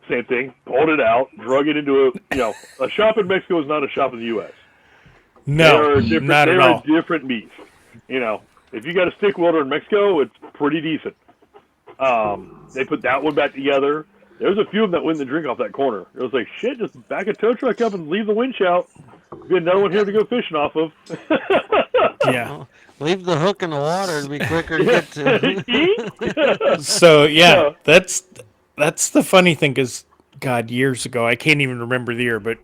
Same thing. Pulled it out, drug it into a shop in Mexico is not a shop in the U.S. No, not at all. They're a different beast. If you got a stick welder in Mexico, it's pretty decent. They put that one back together. There was a few of them that went in the drink off that corner. It was like, shit, just back a tow truck up and leave the winch out. Get another one here to go fishing off of. Yeah. Leave the hook in the water to be quicker to get to. So, yeah, that's the funny thing because, God, years ago, I can't even remember the year, but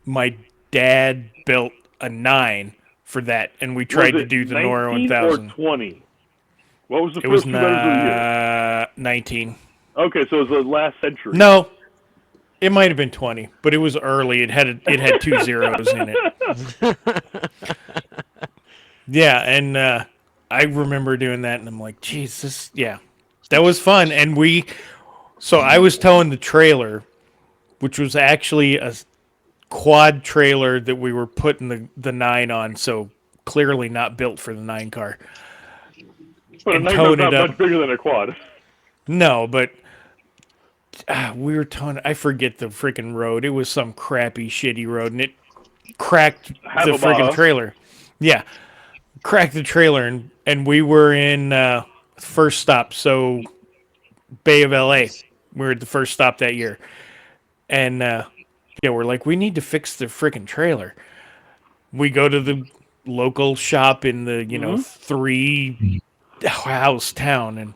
my dad built a 9 for that, and we tried to do the Nora 1000. Or 20? What was the first two letters of the year? 19. Okay, so it was the last century. No, it might have been 20, but it was early. It had 2 zeros in it. Yeah, and I remember doing that, and I'm like, geez, that was fun. And so I was towing the trailer, which was actually a quad trailer that we were putting the 9 on, so clearly not built for the 9 car. But a 9 car's not much bigger than a quad. No, but we were towing. I forget the freaking road. It was some crappy, shitty road, and it cracked the freaking trailer. Yeah, cracked the trailer, and we were in first stop, so Bay of LA. We were at the first stop that year, and we're like, we need to fix the freaking trailer. We go to the local shop in the 3 house town, and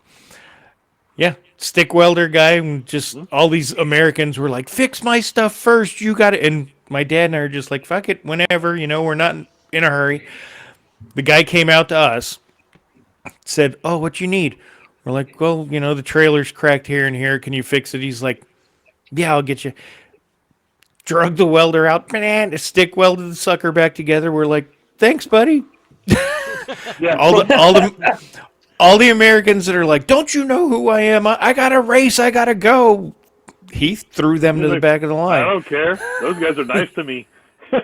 stick welder guy, and just all these Americans were like, fix my stuff first, you got it. And my dad and I are just like, fuck it, whenever, we're not in a hurry. The guy came out to us, said, oh, what you need? We're like, well, the trailer's cracked here and here, can you fix it? He's like, yeah, I'll get you. Drug the welder out, man, stick welded the sucker back together. We're like, thanks, buddy. Yeah. All the Americans that are like, don't you know who I am? I got to race. I got to go. He threw them to the back of the line. I don't care. Those guys are nice to me.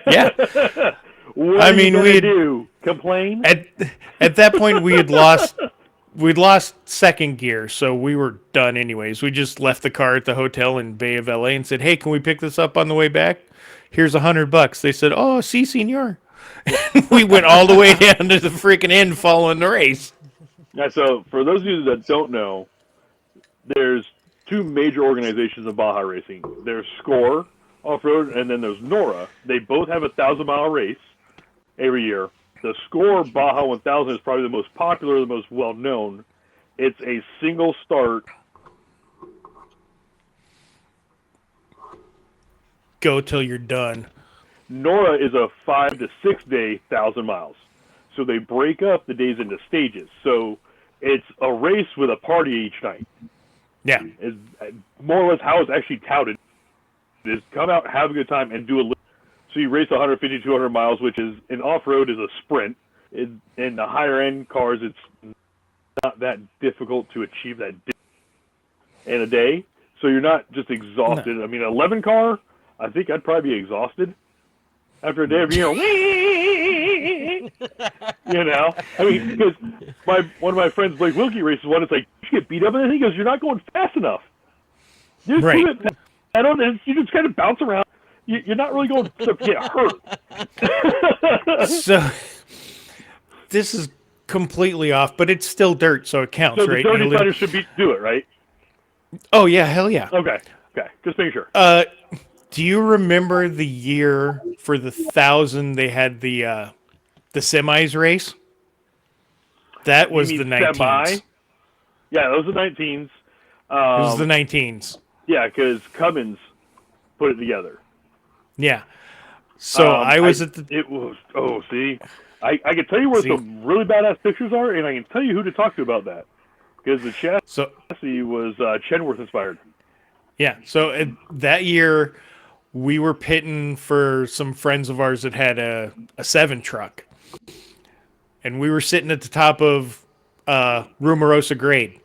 Yeah. What are you gonna do? Complain? At that point, we'd lost second gear, so we were done anyways. We just left the car at the hotel in Bay of LA and said, hey, can we pick this up on the way back? Here's $100. They said, oh, si, senor. We went all the way down to the freaking end following the race. Yeah, so for those of you that don't know, there's 2 major organizations in Baja racing. There's Score Off-Road, and then there's Nora. They both have a 1,000-mile race every year. The Score Baja 1000 is probably the most popular, the most well-known. It's a single start. Go till you're done. Nora is a 5 to 6 day 1,000 miles. so they break up the days into stages. So it's a race with a party each night. Yeah. Is more or less how it's actually touted. Is come out, have a good time, and do a. So you race 150, 200 miles, which is in off-road is a sprint. In the higher-end cars, it's not that difficult to achieve that in a day. So you're not just exhausted. No. I mean, an 11 car, I think I'd probably be exhausted after a day of, you know. I mean, because one of my friends, Blake Wilkie, races one. It's like, you get beat up, and then he goes, you're not going fast enough. You're right. You just kind of bounce around. You're not really going to get hurt. So this is completely off, but it's still dirt, so it counts, so right? So the 30 sliders should do it, right? Oh, yeah, hell yeah. Okay, just making sure. Do you remember the year for the 1,000 they had the semis race? That was the 19s. Semi? Yeah, those were the 19s. It was the 19s. Yeah, because Cummins put it together. Yeah. So I was at the... It was... Oh, see? I can tell you where some really badass pictures are, and I can tell you who to talk to about that. Because the chassis was Chenworth inspired. Yeah, so that year we were pitting for some friends of ours that had a 7 truck. And we were sitting at the top of Rumerosa Grade.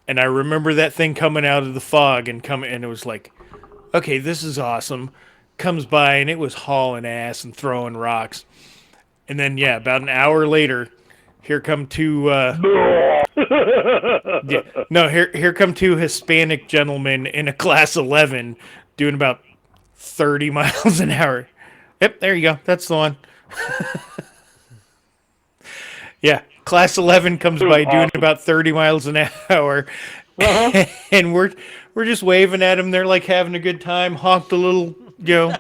And I remember that thing coming out of the fog and it was like, okay, this is awesome. Comes by and it was hauling ass and throwing rocks. And then, yeah, about an hour later, here come two... here come two Hispanic gentlemen in a Class 11 doing about 30 miles an hour. Yep, there you go. That's the one. Yeah, Class 11 comes by doing about 30 miles an hour. Uh-huh. And we're just waving at them. They're like having a good time. Honked a little, There's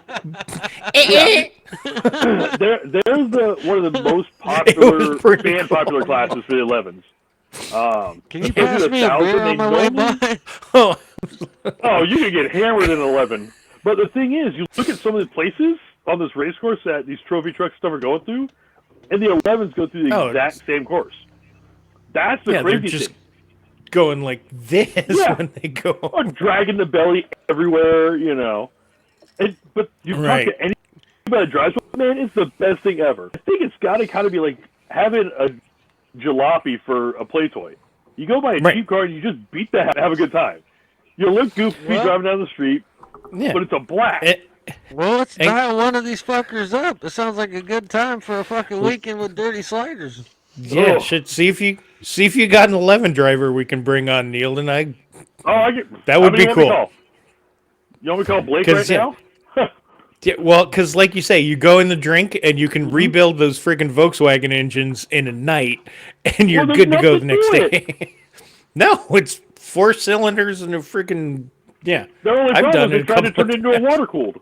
one of the most popular, popular classes for the 11s. Can you pass me a beer on my way by? Oh, you can get hammered in 11. But the thing is, you look at some of the places on this race course that these trophy trucks stuff are going through, and the 11s go through the exact same course. That's the crazy just thing. Going like this when they go. Or dragging the belly everywhere, you know. But you talk to anybody that drives one, man, it's the best thing ever. I think it's got to kind of be like having a jalopy for a play toy. You go buy a cheap car and you just beat the have a good time. You look goofy driving down the street, but it's a blast. Well, let's dial one of these fuckers up. It sounds like a good time for a fucking weekend with dirty sliders. Yeah, should see if you got an 11 driver we can bring on, Neil, and that would be cool. You want me to call Blake right now? Yeah, well, because like you say, you go in the drink and you can rebuild those freaking Volkswagen engines in a night, and you're good to go the next day. No, it's 4 cylinders and a freaking The only problem is trying to turn it into a water cooled.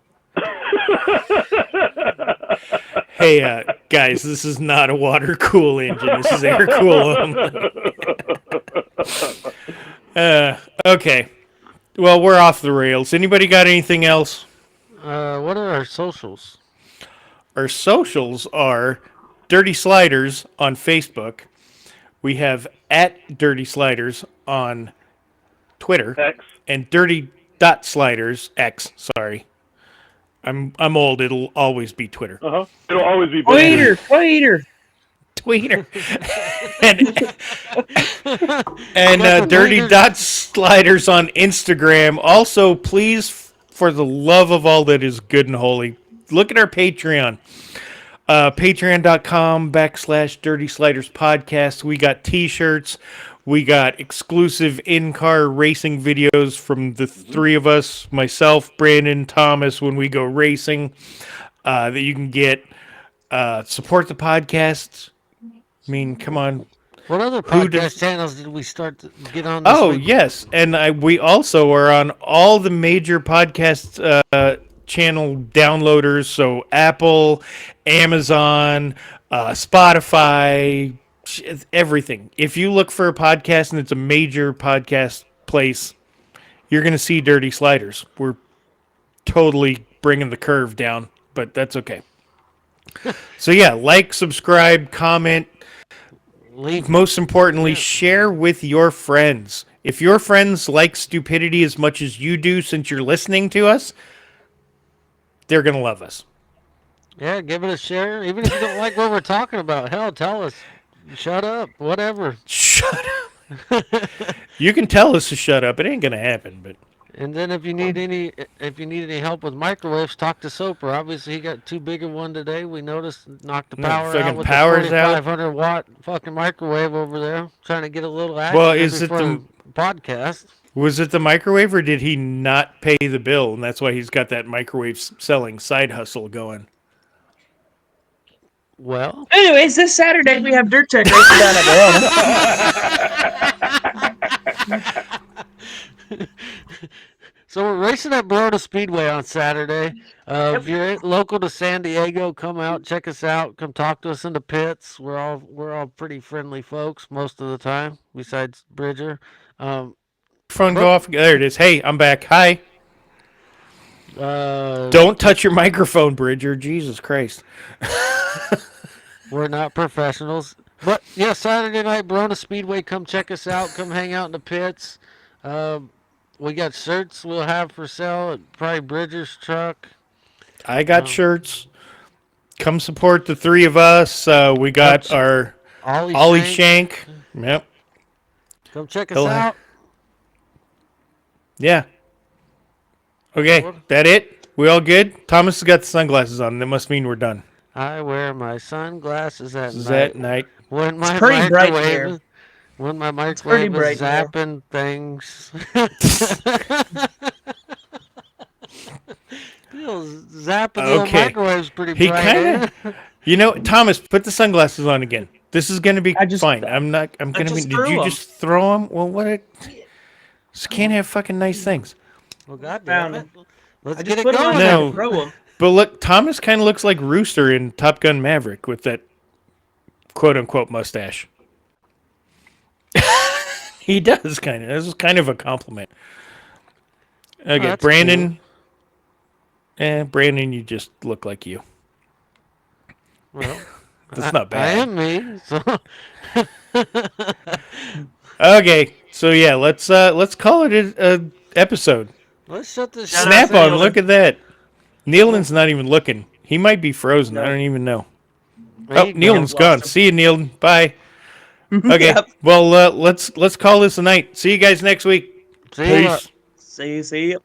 Hey, guys, this is not a water cool engine. This is air cool only. Okay. Well, we're off the rails. Anybody got anything else? What are our socials? Our socials are Dirty Sliders on Facebook. We have @Dirty Sliders on Twitter. X. And Dirty.Sliders, X, sorry. I'm old. It'll always be Twitter. Uh-huh. It'll always be Tweeter. and Dirty.Sliders on Instagram. Also, please, for the love of all that is good and holy, look at our Patreon. Patreon.com/Dirty Sliders Podcast. We got t-shirts. We got exclusive in-car racing videos from the 3 of us, myself, Brandon, Thomas, when we go racing, that you can get. Support the podcast. I mean, come on. What other podcast channels did we start to get on this week? Yes. And we also are on all the major podcast channel downloaders. So Apple, Amazon, Spotify, everything. If you look for a podcast and it's a major podcast place, you're going to see Dirty Sliders. We're totally bringing the curve down, but that's okay. So yeah, like, subscribe, comment. Leave. Most importantly, share with your friends. If your friends like stupidity as much as you do, since you're listening to us, they're gonna love us. Yeah, give it a share. Even if you don't like what we're talking about, hell, tell us. Shut up. Whatever. Shut up. You can tell us to shut up. It ain't gonna happen, but. And then if you need any help with microwaves, talk to Soper. Obviously, he got too big of one today. We noticed knocked the power out with the 4,500-watt fucking microwave over there, trying to get a little action before the podcast. Was it the microwave, or did he not pay the bill, and that's why he's got that microwave selling side hustle going? Well. Anyways, this Saturday we have dirt track racing down at Bernal. So we're racing at Bernal Speedway on Saturday. If you're local to San Diego, come out, check us out, come talk to us in the pits. We're all pretty friendly folks most of the time, besides Bridger. Phone go off. There it is. Hey, I'm back. Hi. Don't touch your microphone, Bridger. Jesus Christ. We're not professionals. But yeah, Saturday night, Bernal Speedway. Come check us out. Come hang out in the pits. We got shirts we'll have for sale at probably Bridger's truck. I got shirts. Come support the three of us. We got our Ollie Shank. Yep. Come check us out. Yeah. Okay, that it? We all good? Thomas has got the sunglasses on. That must mean we're done. I wear my sunglasses at night. When my it's pretty bright here. When my microwave is zapping things. Zapping the microwave's pretty bright. He kind of... Thomas, put the sunglasses on again. This is going to be fine. I'm going to be... Did you just throw them? Well, just can't have fucking nice things. Well, goddamn it. Let's get it going. No. But look, Thomas kind of looks like Rooster in Top Gun Maverick with that quote-unquote mustache. He does kind of. This is kind of a compliment. Okay, Brandon. Cool. Brandon, you just look like you. Well, that's not bad. I am me. So. Okay, so yeah, let's call it a episode. Let's shut this. Snap on. Look at that. Nealon's not even looking. He might be frozen. I don't even know. Nealon's gone. See you, Nealon. Bye. Okay. Well, let's call this a night. See you guys next week. See ya. See you.